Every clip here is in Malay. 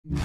Kumno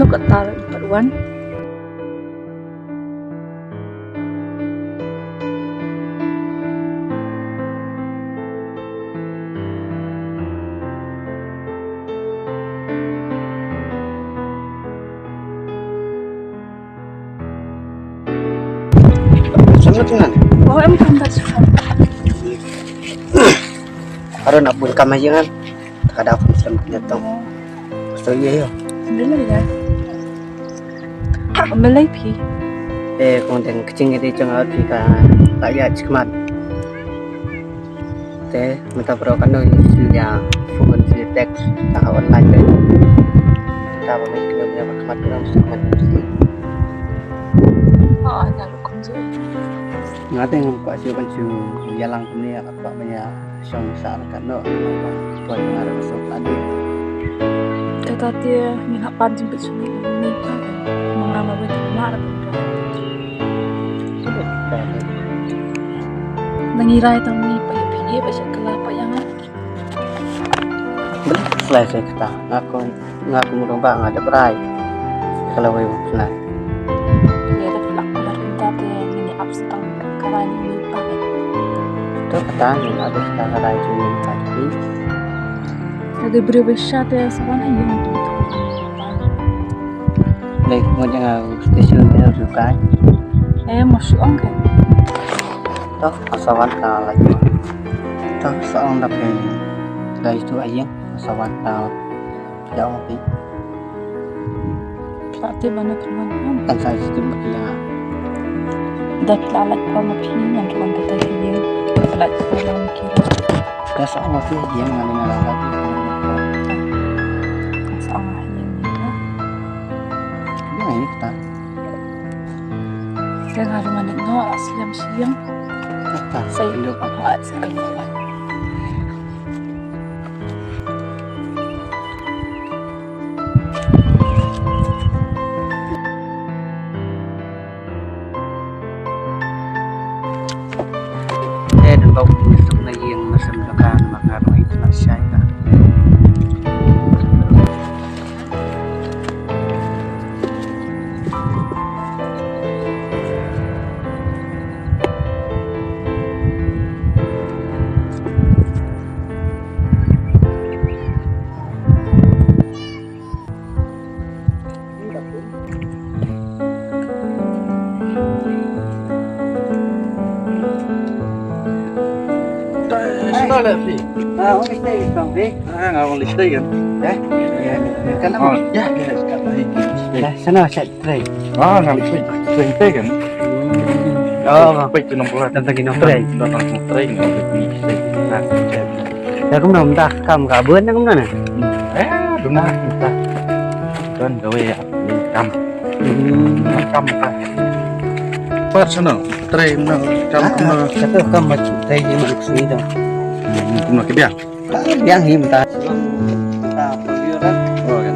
ka taro iparuan. Sangat kan? Oh, em kan tak suka. Karon na pun kamayangan. Kada ako sa nyatong. So iya yo. Belai ya. Belai pi. Kung den kecing itu jangan pi ka kaya cekmat. Minta kan no ya phone si teks ta online deh. Ta ba mai kena ya makmat kena sangat. Oh, nak kumzo. Ngateng ko siyo kan siyo yalang ni apa banyak song sar kan no. Tuan ngarep sok tadi. Kata dia minat panjang bersuni ni kan. Mengama betul marah. Nangirai tang ni payi pasal kelapa yang Selesai kita ngaku murung bang ada berai kalau wei bukan dia ada pelak pemerintah dia ini abstang kawan ini pakai itu kata ni ada sedang ada itu ni tadi ada berbesar dia sebenarnya yang itu lagi mau jangan stesen dia juga masuk angkat toh asawan kal lagi toh seorang dapat dari itu aja asawan kal jauh lebih pelatih mana teman-teman kan saya sistem yang dah pelat kamu pilih yang tuan kata dia pelat dalam kira dah seorang tu dia mengalami lagi seorang yang ini ini kita saya harus menikmati aslam siang kata saya hidup apa sekali dan bau busuk lagi yang masam lekan mengaruhi selesai dah. Ada fi. Orang istay bang Vic. Ngawang listay kan. Kan apa? Ya, sekarang Dah sana set tray. ngali listay kan. Oh, Pai tu nombor tentang ini tray. datang tray ngali listay. Nah, Dah kamu nak dah kam kabun dah kamu mana? Duna kita. Kan gawe kam. Kam ka. Personal tray na kam kam. Satu kam macam tray ni macam sini dah. Kuma ke dia. Yang him ta. Ta video kan. Oh kan.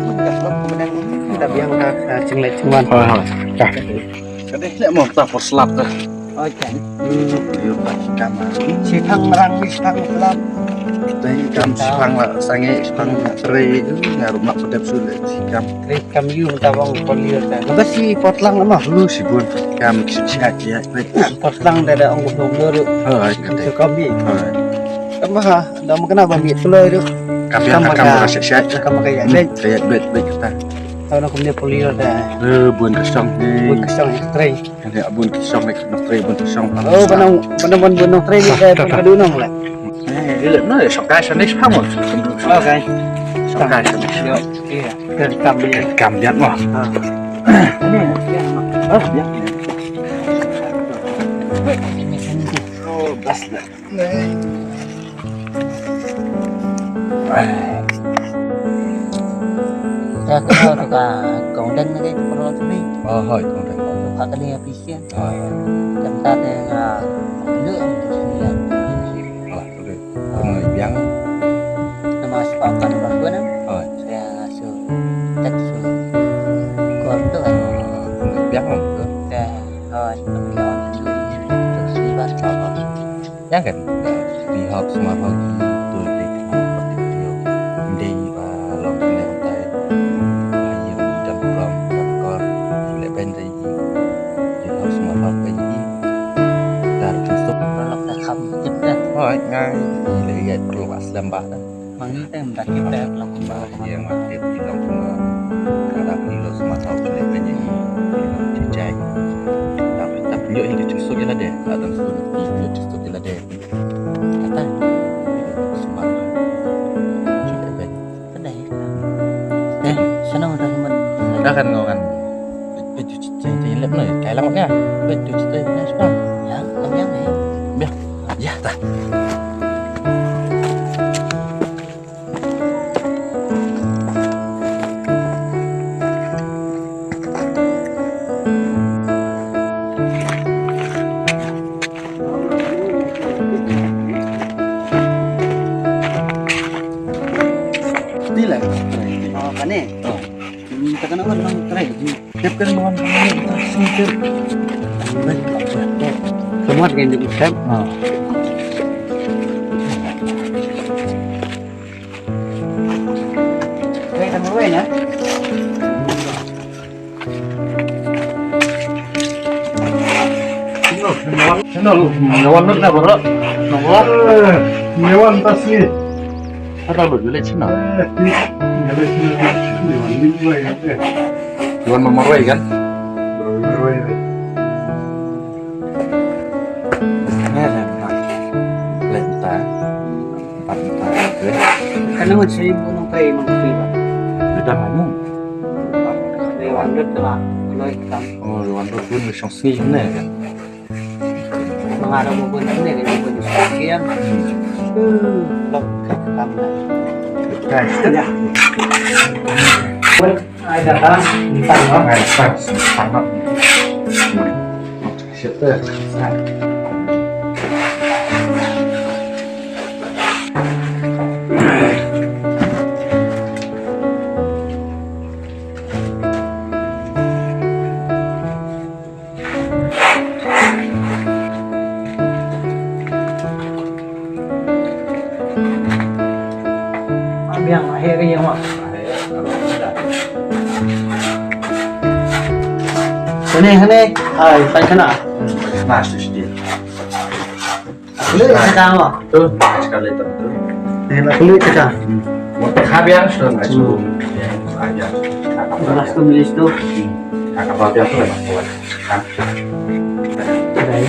Kita biang ka cenglet cengwan. Cah. Kadang lek mau ta for slap tu. Oh kan. Yo kam. Si phang merang ni phang pelan. Tray kam sipang la sange sipang tray ngarum nak pedap sulit kam. Tray kam you ta bang polio ta. Lepas si potlang lama. Lu si bun kam sihat ya. Potlang dah ada ongkos dulu. Kata. Suka bi. Kamu ha, dah makan apa bi telur tu. Kamu sihat. Kamu kayak deh. Saya baik kata. Tahu nak punya polio dah. Bun kesong ni. Bun kesong tray. Ada bun kesong ni nak tray bun kesong. Oh, benang tray ni dah perlu nong lah. Ele no sok kai sana ni pamol. Okay. Sok kai sana. Iya. Kam bi. Kam dia mah. Ya. Oh, bas dah. Saya kenal tu kan, kau dan cái con này hỏi con đây họ cái này bị xiên hỏi chúng ta đây là nước thì hỏi rồi con người biếng nama sebab kan bagus kan hỏi saya rasa tak su còn tu kan con người biếng không được dah rồi kalau tu sih bahasa nhắcกันđi học smart học tôi đi đi và lòng cái này tay và nhiều đi đâm lòng đâm con lại bên đây đi học smart học cái gì là thực sự kalau tak kham cepat hỏi ngay lấy dạy pro bát làm bát đó Mangi teh mendak kita lakukan bah yang aktif di dalam kadang di lo smart học lại bên gì thì chạy tapi liệu itu justru dia ada ada sesuatu itu justru dia ada kata smart juga ben kedai sana udah teman đó kan ngồi kan itu jadi lem nih kayak lama ya itu ceritanya sekarang ya kamu yang ni biar ya tak Dila. Oh, kane. oh Tekan awal nang try. tiếp cái món này xin tiếp Semua dengan jemput kan. Hey, kamu main ya? nó ngon nước nào bro nó ngon nhiều ăn ta xí nó đổi lấy chứ nào nhiều lấy xí nhiều ăn đi vậy đấy ngon mà món vậy kan rồi nghe là lên ta bắt ta thế Karena masih belum pay mengkibat. udah ngomong Lewat dulu lah. Kalau kita oh luan tuh pun bisa sih nih kan mengarah mobil ini dengan mobil sekian. Lok kamu. ya Ada kan? Entah loh. ngày sáng sáng lắm siapa Yang akhirnya mak. Sini. Pai sana. masih sedih Boleh kita mak. tuh sekali tentu Boleh kita. mau habis sudah nggak cukup aja Beras tu milis tu. kakak bapak tuh memang kuat kan Kedai.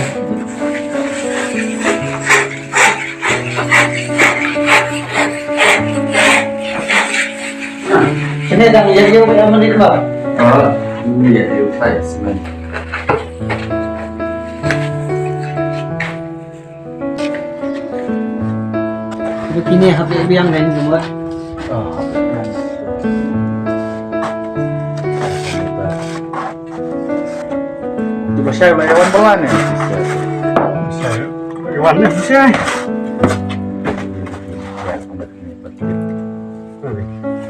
Sini dah jadi yang menit bang. oh iya itu saya sebenarnya Begini habis biang lain semua. oh coba saya lewat pelan ya saya warna bisa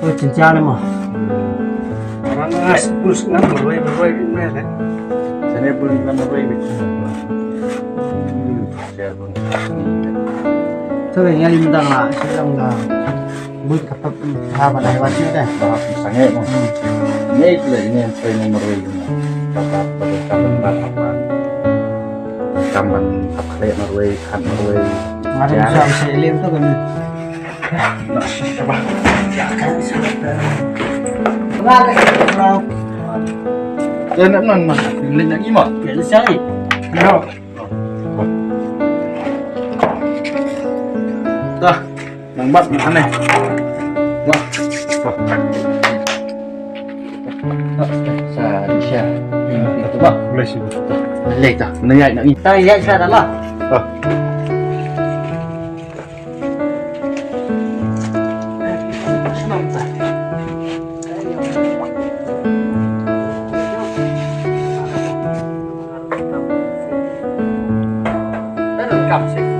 Oh cincang mah. orang ngas pus ngan berway ini deh Sana beli nama baik saya pun Thôi nghe đi đằng lại sẽ đằng là bút cặp tập ha vào này vào trước đây. bahas misalnya ini ini saya nomor ini dapat berkamban apa kamban apa Norway kan Norway Ada bisa bisa lihat tuh kan. coba Enggak ada kalau dan nan pilih lagi mah biasa sekali. yo dah lambat mana wah saya itu pak boleh sih balik dah menengah nak ni Saya lihat saya adalah Kasih.